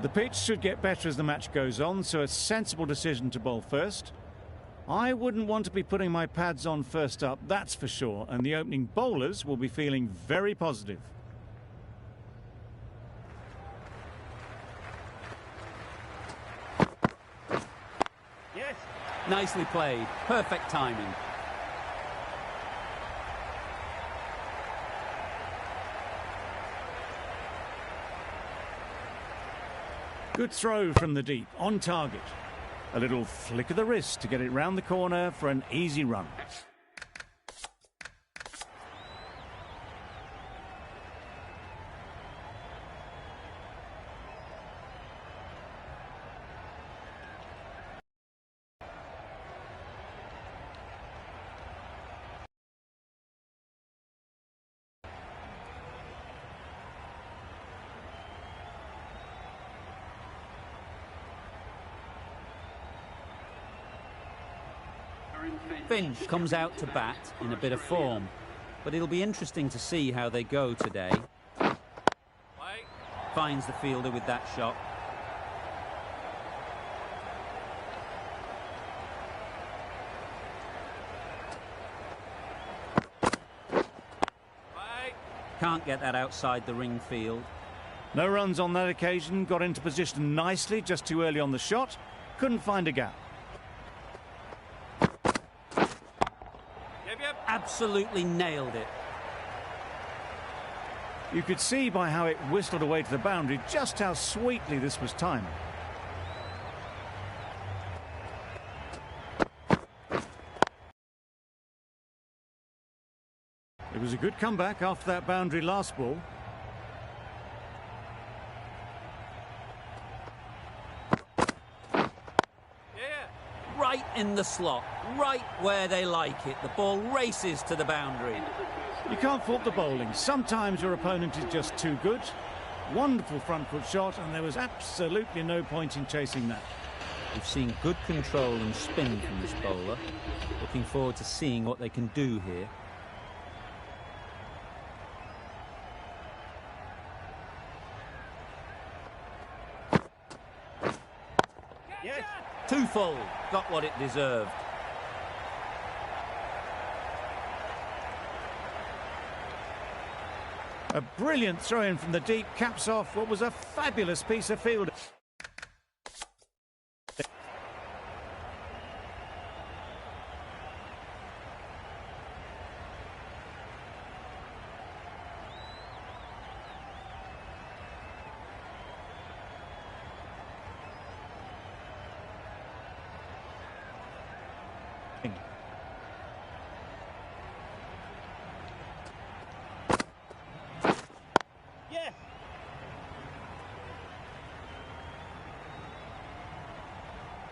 The pitch should get better as the match goes on, so a sensible decision to bowl first. I wouldn't want to be putting my pads on first up, that's for sure, and the opening bowlers will be feeling very positive. Yes. Nicely played. Perfect timing. Good throw from the deep, on target. A little flick of the wrist to get it round the corner for an easy run. Finch comes out to bat in a bit of form, but it'll be interesting to see how they go today. Finds the fielder with that shot. Can't get that outside the ring field. No runs on that occasion, got into position nicely, just too early on the shot. Couldn't find a gap. Absolutely nailed it. You could see by how it whistled away to the boundary just how sweetly this was timed. It was a good comeback after that boundary last ball. Right in the slot, right where they like it. The ball races to the boundary. You can't fault the bowling. Sometimes your opponent is just too good. Wonderful front foot shot, and there was absolutely no point in chasing that. We've seen good control and spin from this bowler. Looking forward to seeing what they can do here. Yes. Too full. Got what it deserved. A brilliant throw-in from the deep caps off what was a fabulous piece of field.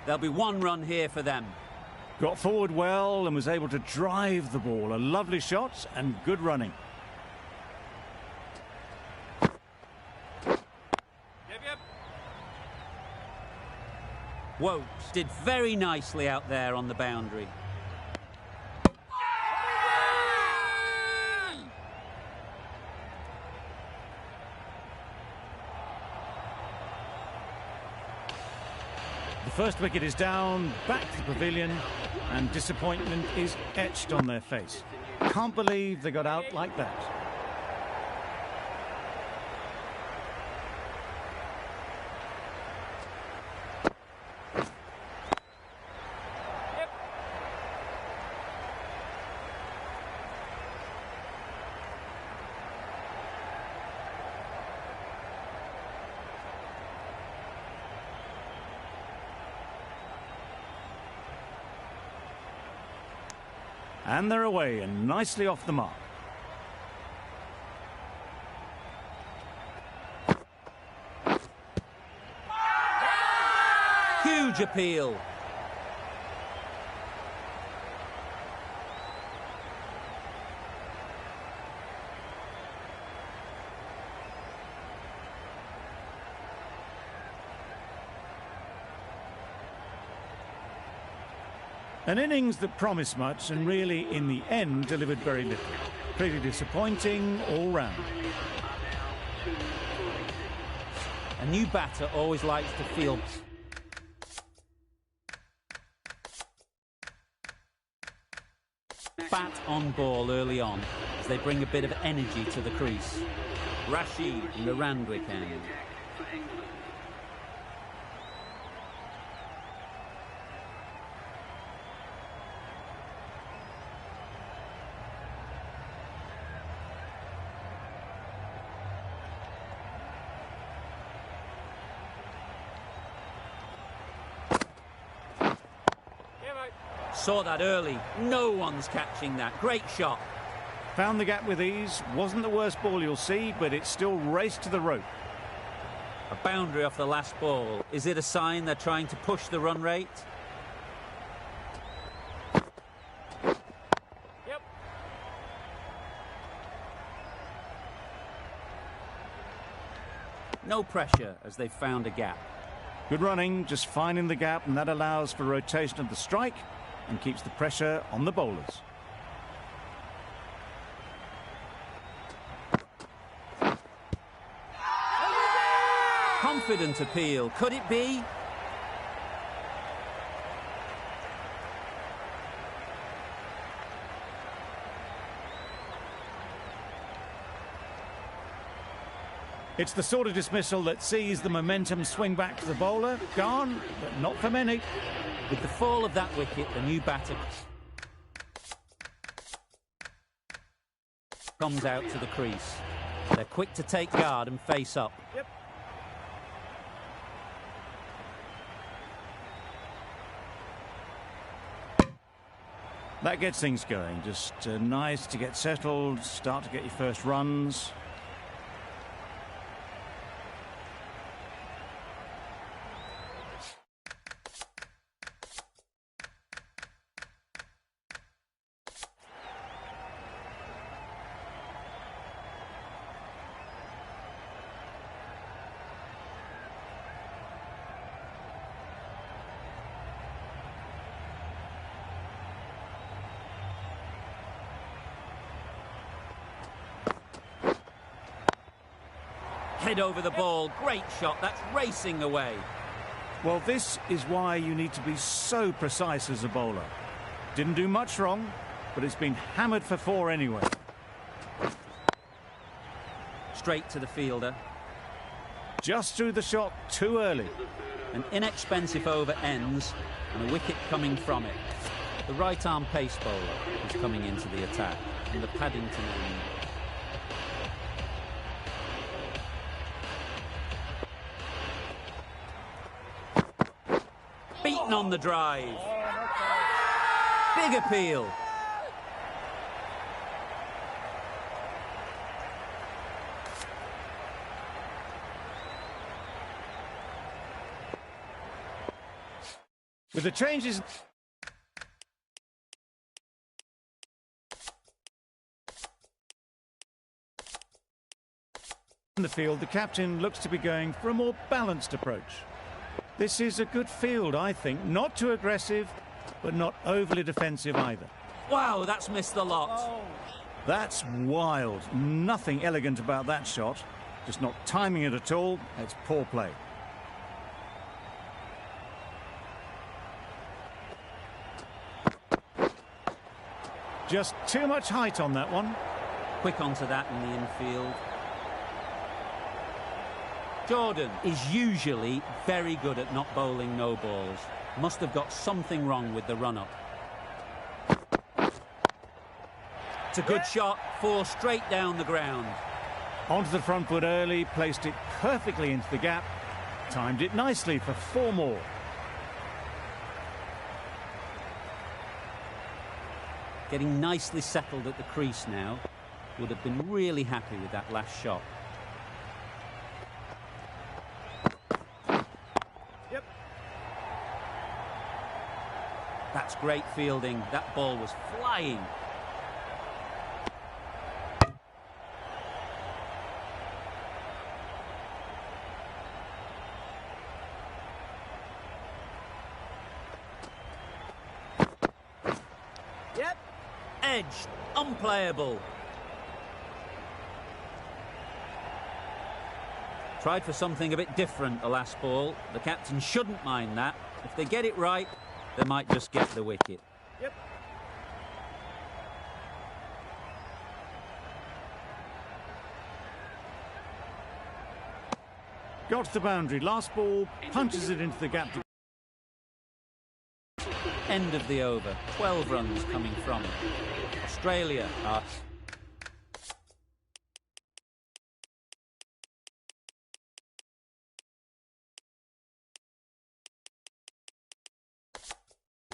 There'll be one run here for them. Got forward well and was able to drive the ball. A lovely shot and good running. Wopes did very nicely out there on the boundary. The first wicket is down, back to the pavilion, and disappointment is etched on their face. Can't believe they got out like that. And they're away and nicely off the mark. Huge appeal. An innings that promised much and really, in the end, delivered very little. Pretty disappointing all round. A new batter always likes to feel bat on ball early on as they bring a bit of energy to the crease. Rashid in the Randwick end. Saw that early. No one's catching that. Great shot. Found the gap with ease. Wasn't the worst ball you'll see, but it still raced to the rope. A boundary off the last ball. Is it a sign they're trying to push the run rate? Yep. No pressure as they've found a gap. Good running, just finding the gap, and that allows for rotation of the strike and keeps the pressure on the bowlers. Confident appeal. Could it be? It's the sort of dismissal that sees the momentum swing back to the bowler. Gone, but not for many. With the fall of that wicket, the new batter comes out to the crease. They're quick to take guard and face up. Yep. That gets things going. Just nice to get settled, start to get your first runs. Head over the ball. Great shot. That's racing away. Well, this is why you need to be so precise as a bowler. Didn't do much wrong, but it's been hammered for 4 anyway. Straight to the fielder. Just threw the shot too early. An inexpensive over ends and a wicket coming from it. The right-arm pace bowler is coming into the attack from the Paddington end. Beaten on the drive. Big appeal. With the changes in the field, the captain looks to be going for a more balanced approach. This is a good field, I think. Not too aggressive, but not overly defensive either. Wow, that's missed the lot. That's wild. Nothing elegant about that shot. Just not timing it at all. It's poor play. Just too much height on that one. Quick onto that in the infield. Jordan is usually very good at not bowling no balls. Must have got something wrong with the run-up. It's a good shot, 4 straight down the ground. Onto the front foot early, placed it perfectly into the gap. Timed it nicely for 4 more. Getting nicely settled at the crease now. Would have been really happy with that last shot. Yep. That's great fielding. That ball was flying. Yep. Edged, unplayable. Tried for something a bit different the last ball. The captain shouldn't mind that. If they get it right, they might just get the wicket. Yep. Got to the boundary. Last ball, punches it into the gap. End of the over. 12 runs coming from it. Australia are...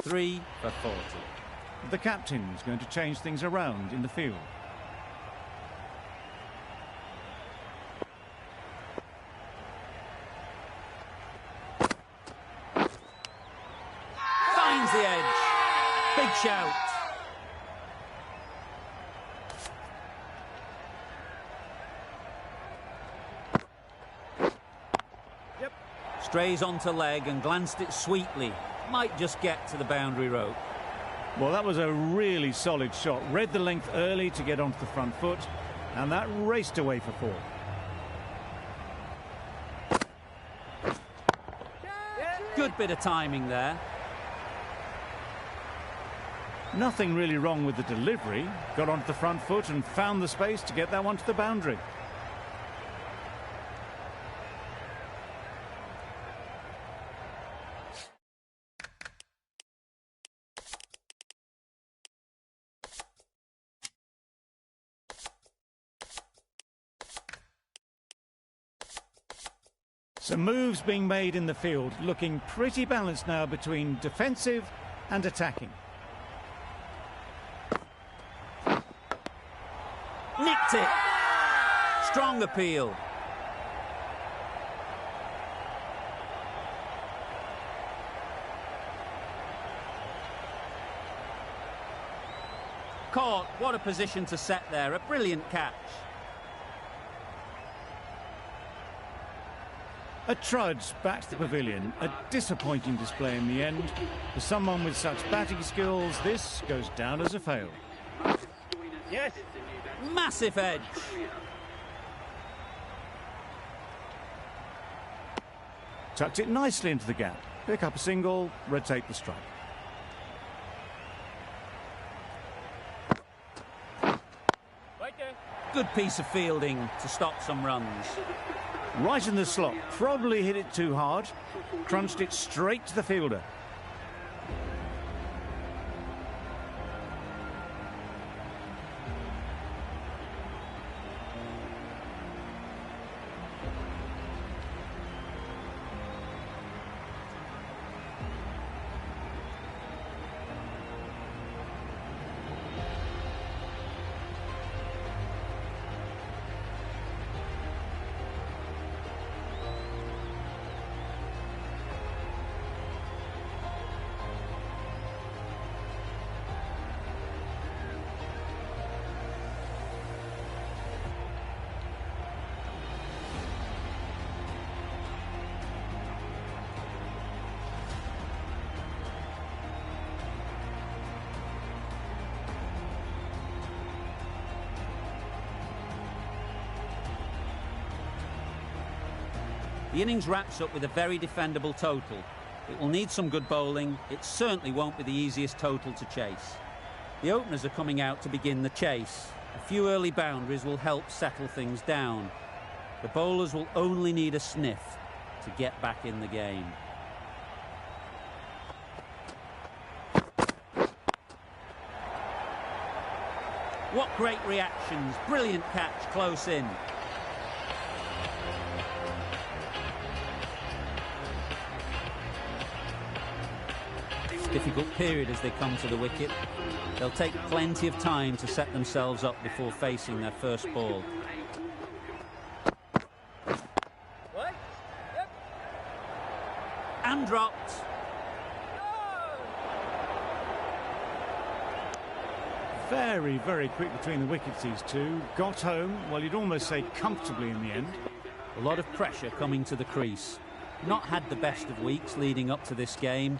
Three for 40. The captain's going to change things around in the field. Finds the edge. Big shout. Yep. Strays onto leg and glanced it sweetly. Might just get to the boundary rope. Well, that was a really solid shot. Read the length early to get onto the front foot, and that raced away for 4. Good bit of timing there. Nothing really wrong with the delivery. Got onto the front foot and found the space to get that one to the boundary. Some moves being made in the field, looking pretty balanced now between defensive and attacking. Nicked it. Strong appeal. Caught. What a position to set there. A brilliant catch. A trudge back to the pavilion. A disappointing display in the end. For someone with such batting skills, this goes down as a fail. Yes. Massive edge. Tucked it nicely into the gap. Pick up a single, rotate the strike. Good piece of fielding to stop some runs. Right in the slot. Probably hit it too hard. Crunched it straight to the fielder. The innings wraps up with a very defendable total. It will need some good bowling. It certainly won't be the easiest total to chase. The openers are coming out to begin the chase. A few early boundaries will help settle things down. The bowlers will only need a sniff to get back in the game. What great reactions. Brilliant catch close in. Difficult period as they come to the wicket. They'll take plenty of time to set themselves up before facing their first ball. And dropped. Very, very quick between the wickets, these two. Got home, well, you'd almost say comfortably in the end. A lot of pressure coming to the crease. Not had the best of weeks leading up to this game,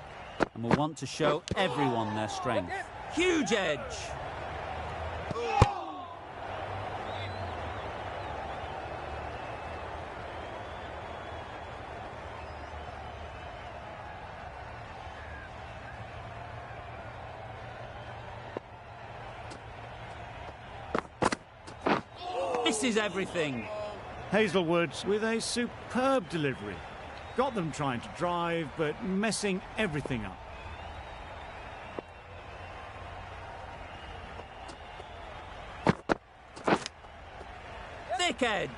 and will want to show everyone their strength. Huge edge. Misses everything. Hazelwood with a superb delivery. Got them trying to drive, but messing everything up. Thick edge.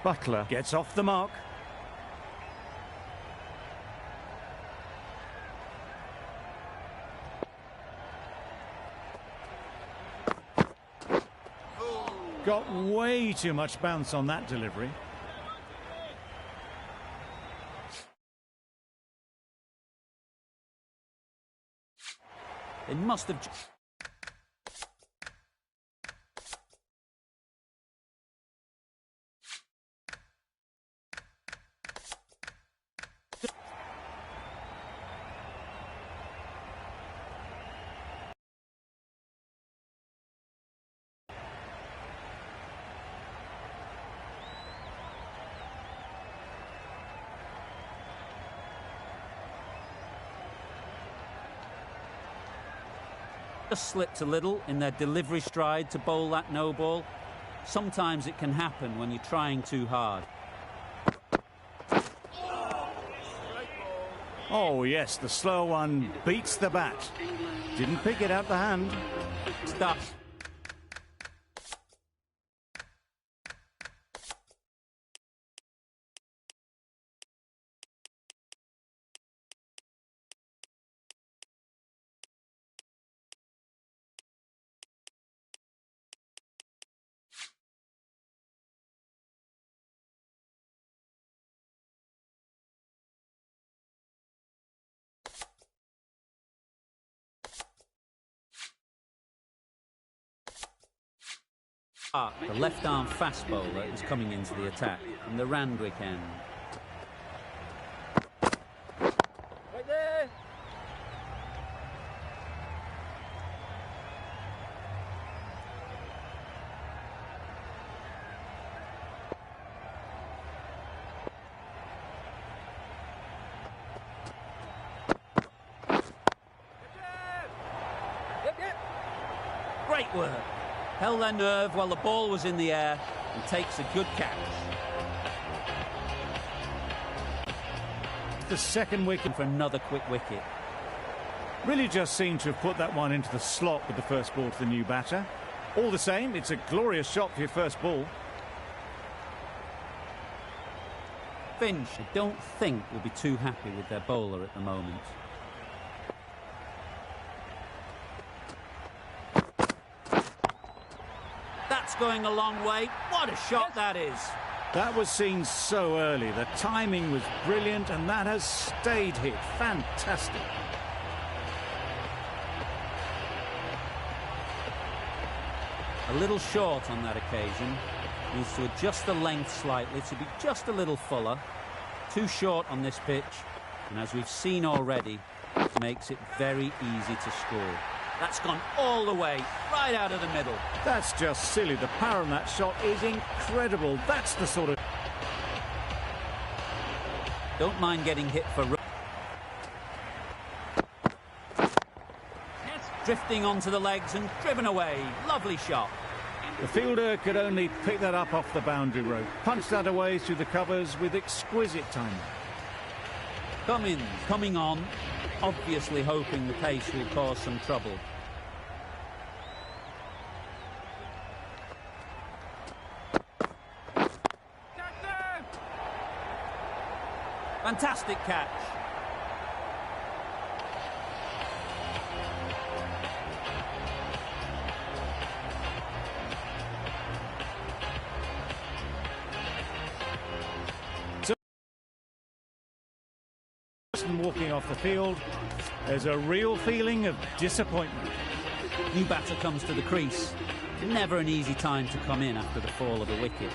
Butler gets off the mark. Got way too much bounce on that delivery. They must have... just slipped a little in their delivery stride to bowl that no ball. Sometimes it can happen when you're trying too hard. Oh yes, the slow one beats the bat. Didn't pick it out the hand. Stop. The left-arm fast bowler is coming into the attack from the Randwick end. Right there! Great work. Held their nerve while the ball was in the air and takes a good catch. The second wicket for another quick wicket. Really just seemed to have put that one into the slot with the first ball to the new batter. All the same, it's a glorious shot for your first ball. Finch, I don't think, will be too happy with their bowler at the moment. Going a long way. What a shot that is. That was seen so early. The timing was brilliant and that has stayed hit. Fantastic. A little short on that occasion. Needs to adjust the length slightly to be just a little fuller. Too short on this pitch, and as we've seen already, it makes it very easy to score. That's gone all the way, right out of the middle. That's just silly. The power on that shot is incredible. That's the sort of... Don't mind getting hit for... Drifting onto the legs and driven away. Lovely shot. The fielder could only pick that up off the boundary rope. Punched that away through the covers with exquisite timing. Cummins coming on, obviously hoping the pace will cause some trouble. Fantastic catch. Walking off the field, there's a real feeling of disappointment. New batter comes to the crease. Never an easy time to come in after the fall of a wicket.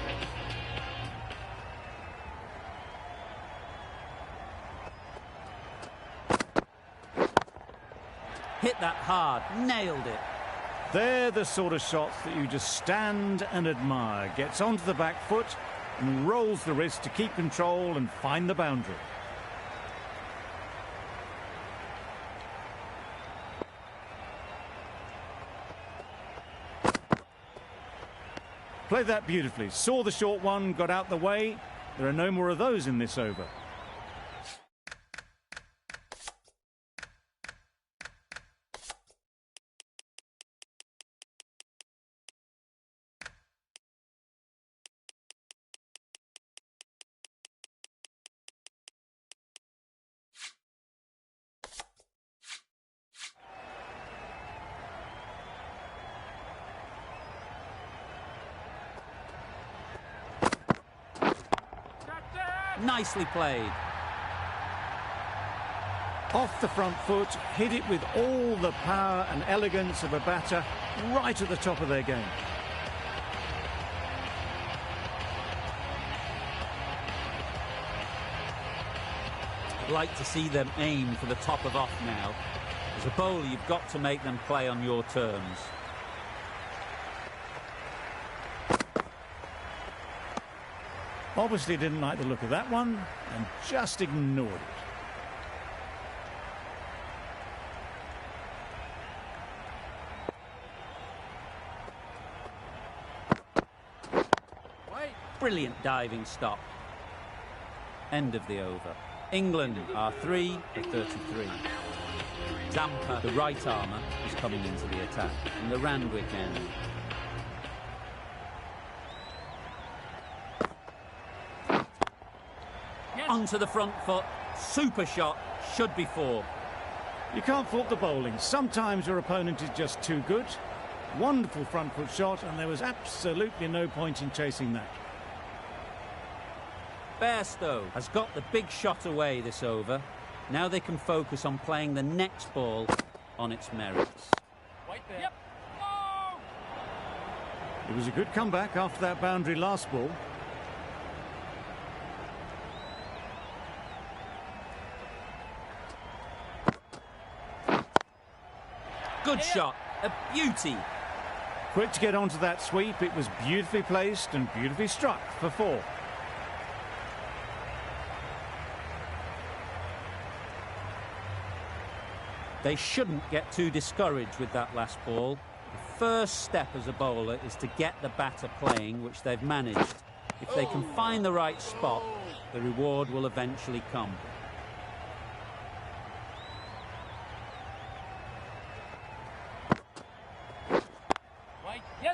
Hit that hard, nailed it. They're the sort of shots that you just stand and admire. Gets onto the back foot and rolls the wrist to keep control and find the boundary. Played that beautifully. Saw the short one, got out the way. There are no more of those in this over. Nicely played. Off the front foot, hit it with all the power and elegance of a batter, right at the top of their game. I'd like to see them aim for the top of off now. As a bowler, you've got to make them play on your terms. Obviously didn't like the look of that one and just ignored it. Brilliant diving stop. End of the over. England are 3 for 33. Zampa, the right armour, is coming into the attack from the Randwick end. Onto the front foot, super shot, should be 4. You can't fault the bowling. Sometimes your opponent is just too good. Wonderful front foot shot, and there was absolutely no point in chasing that. Bairstow has got the big shot away this over. Now they can focus on playing the next ball on its merits. Wait there. Yep. It was a good comeback after that boundary last ball. Good shot, a beauty. Quick to get onto that sweep. It was beautifully placed and beautifully struck for 4. They shouldn't get too discouraged with that last ball. The first step as a bowler is to get the batter playing, which they've managed. If they can find the right spot, the reward will eventually come.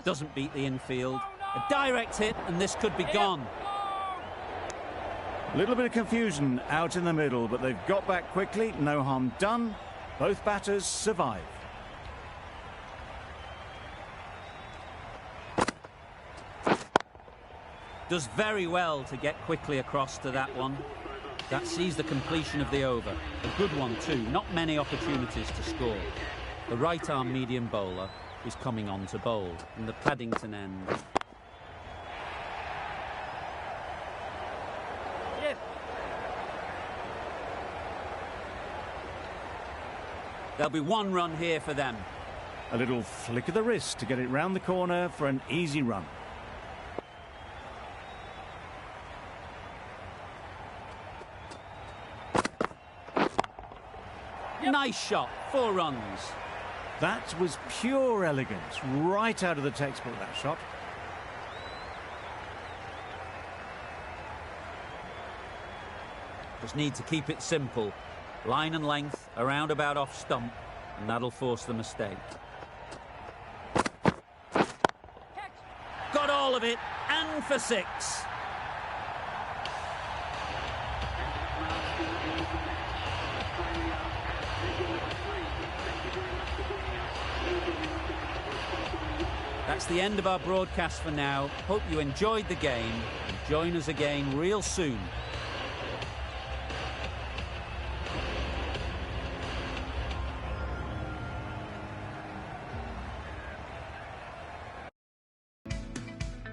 Doesn't beat the infield. A direct hit, and this could be gone. A little bit of confusion out in the middle, but they've got back quickly. No harm done. Both batters survive. Does very well to get quickly across to that one. That sees the completion of the over. A good one too. Not many opportunities to score. The right-arm medium bowler is coming on to bowl in the Paddington end. Yes. There'll be 1 run here for them. A little flick of the wrist to get it round the corner for an easy run. Yep. Nice shot, 4 runs. That was pure elegance, right out of the textbook, that shot. Just need to keep it simple. Line and length, around about off stump, and that'll force the mistake. Got all of it, and for 6. That's the end of our broadcast for now. Hope you enjoyed the game and join us again real soon